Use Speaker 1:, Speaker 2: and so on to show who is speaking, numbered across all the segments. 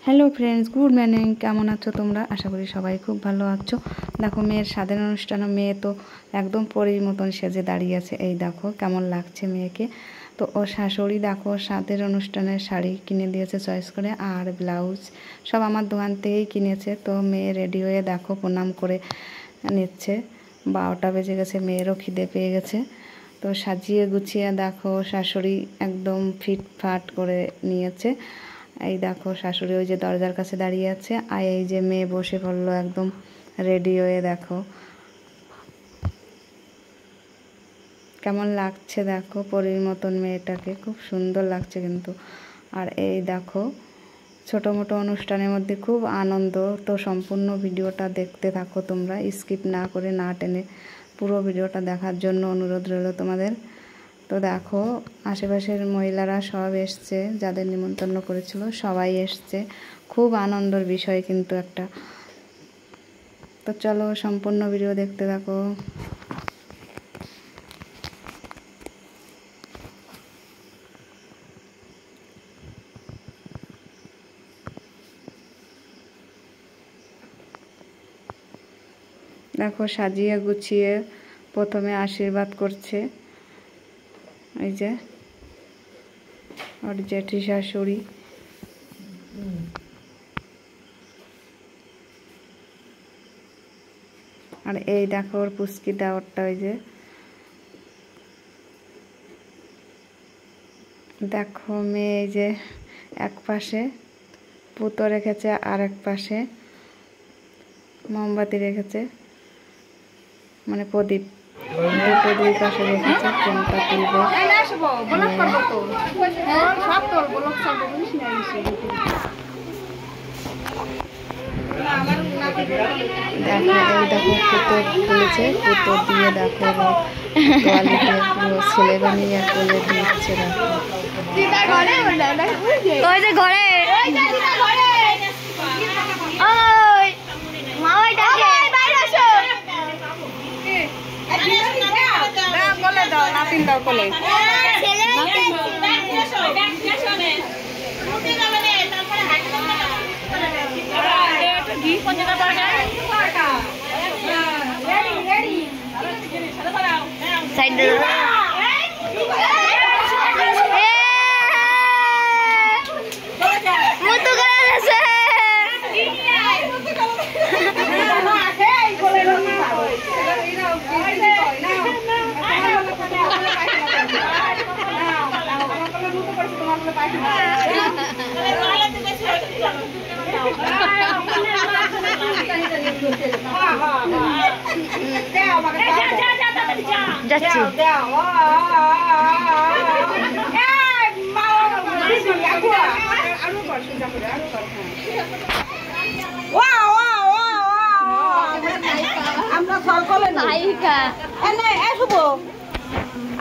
Speaker 1: Hello friends, good morning. কেমন আছো তোমরা? আশা করি সবাই খুব ভালো আছো। দেখো মেয়ের স্বাদের অনুষ্ঠানে মেয়ে তো একদম পরীর মতন সেজে দাঁড়িয়ে আছে। এই দেখো কেমন লাগছে মেয়েকে। তো ও শাশুড়ি দেখো স্বাদের অনুষ্ঠানের শাড়ি কিনে দিয়েছে চয়েস করে, আর ব্লাউজ সব আমার দোকান থেকেই কিনেছে। তো মেয়ে রেডি হয়ে দেখো প্রণাম করে নিচ্ছে। 12টা বেজে গেছে, মেয়েরও খিদে পেয়ে গেছে। তো সাজিয়ে গুছিয়ে দেখো শাশুড়ি একদম ফিটফাট করে নিয়েছে। এই দেখো শাশুড়ি ওই যে দরজার কাছে দাঁড়িয়ে আছে, আর এই যে মেয়ে বসে পড়লো একদম রেডি হয়ে। দেখো কেমন লাগছে, দেখো পরীর মতন মেয়েটাকে, খুব সুন্দর লাগছে কিন্তু। আর এই দেখো ছোটো মোটো অনুষ্ঠানের মধ্যে খুব আনন্দ। তো সম্পূর্ণ ভিডিওটা দেখতে থাকো তোমরা, স্কিপ না করে না টেনে পুরো ভিডিওটা দেখার জন্য অনুরোধ রইল তোমাদের। তো দেখো আশেপাশের মহিলারা সব এসছে, যাদের নিমন্ত্রণ করেছিল সবাই এসছে। খুব আনন্দের বিষয় কিন্তু একটা। তো চলো সম্পূর্ণ ভিডিও দেখতে থাকো। দেখো সাজিয়ে গুছিয়ে প্রথমে আশীর্বাদ করছে এই যে ওর জেঠি শাশুড়ি। আর এই দেখো ওর পুচকি দেওরটা, ওই যে দেখো মেয়ে এই যে এক পাশে পুতো রেখেছে, আর এক পাশে মোমবাতি রেখেছে, মানে প্রদীপ দুটো দুই পাশে রেখেছে। কোনটা তুলবে দেখো, এই দেখো পুতো তুলেছে, পুতো দিয়ে দেখো তোয়ালিতে পুরো ছেলে বানিয়ে কোলে দিচ্ছে। নাতিন দাও কোলে।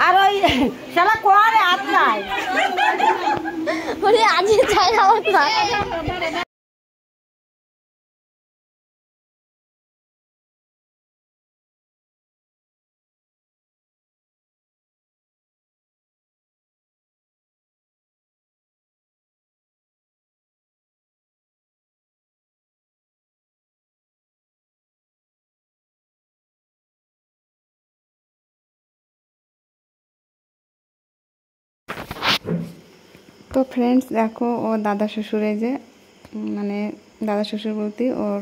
Speaker 2: আর ওই শালা কোয়ারে হাত নাই আজ চাই আমার।
Speaker 1: তো ফ্রেন্ডস দেখো ও দাদা শ্বশুরে যে, মানে দাদা শ্বশুর বলতে ওর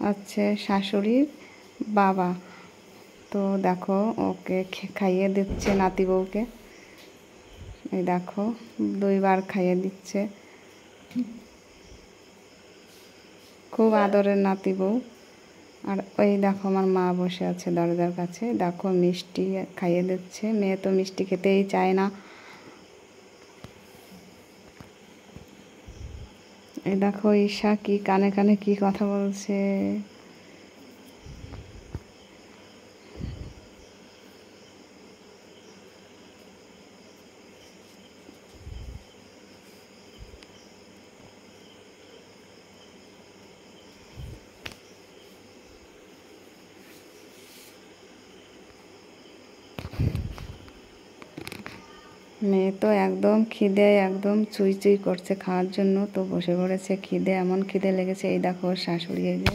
Speaker 1: হচ্ছে শাশুড়ির বাবা। তো দেখো ওকে খাইয়ে দিচ্ছে নাতি বউকে। এই দেখো 2বার খাইয়ে দিচ্ছে, খুব আদরের নাতি বউ। আর ওই দেখো আমার মা বসে আছে দরজার কাছে, দেখো মিষ্টি খাইয়ে দিচ্ছে। মেয়ে তো মিষ্টি খেতেই চায় না। এই দেখো ঈশা কি কানে কানে কি কথা বলছে। মেয়ে তো একদম খিদে একদম চুই চুই করছে খাওয়ার জন্য, তো বসে পড়েছে। খিদে এমন খিদে লেগেছে। এই দেখো ওর শাশুড়ি, এই যে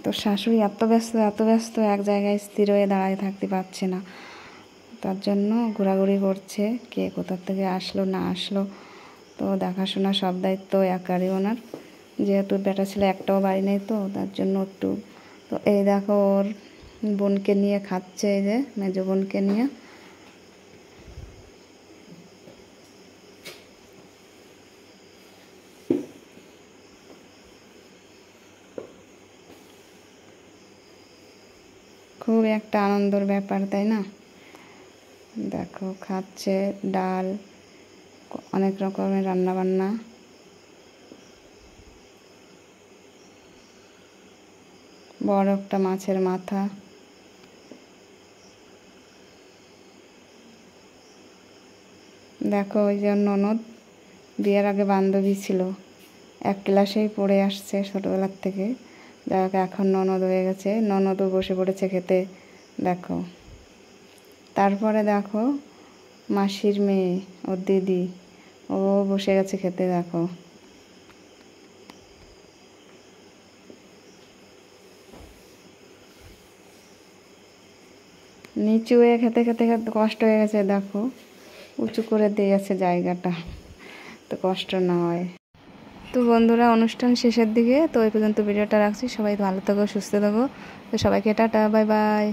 Speaker 1: তো শাশুড়ি এত ব্যস্ত এক জায়গায় স্থির হয়ে দাঁড়ায় থাকতে পারছে না, তার জন্য ঘোরাঘুরি করছে। কে কোথা থেকে আসলো না আসলো, তো দেখাশোনা সব দায়িত্ব একারই ওনার, যেহেতু বেটা ছেলে একটাও বাড়ি নেই, তো তার জন্য একটু। তো এই দেখো ওর বোনকে নিয়ে খাচ্ছে, এই যে মেজো বোনকে নিয়ে। খুব একটা আনন্দের ব্যাপার, তাই না? দেখো খাচ্ছে ডাল, অনেক রকমের রান্না বান্না। বড় একটা মাছের মাথা। দেখো ওই যে ননদ, বিয়ের আগে বান্ধবী ছিল, এক ক্লাসেই পড়ে আসছে ছোটোবেলার থেকে, যাক এখন ননদ হয়ে গেছে। ননদও বসে পড়েছে খেতে, দেখো। তারপরে দেখো মাসির মেয়ে, ওর দিদি, ও বসে গেছে খেতে, দেখো। নিচু হয়ে খেতে খেতে খেতে কষ্ট হয়ে গেছে, দেখো উঁচু করে দিয়েছে জায়গাটা, তো কষ্ট না হয়। তো বন্ধুরা, অনুষ্ঠান শেষের দিকে, তো এই পর্যন্ত ভিডিওটা রাখছি। সবাই ভালো থাকো, সুস্থ থাকো। তো সবাইকে টাটা, বাই বাই।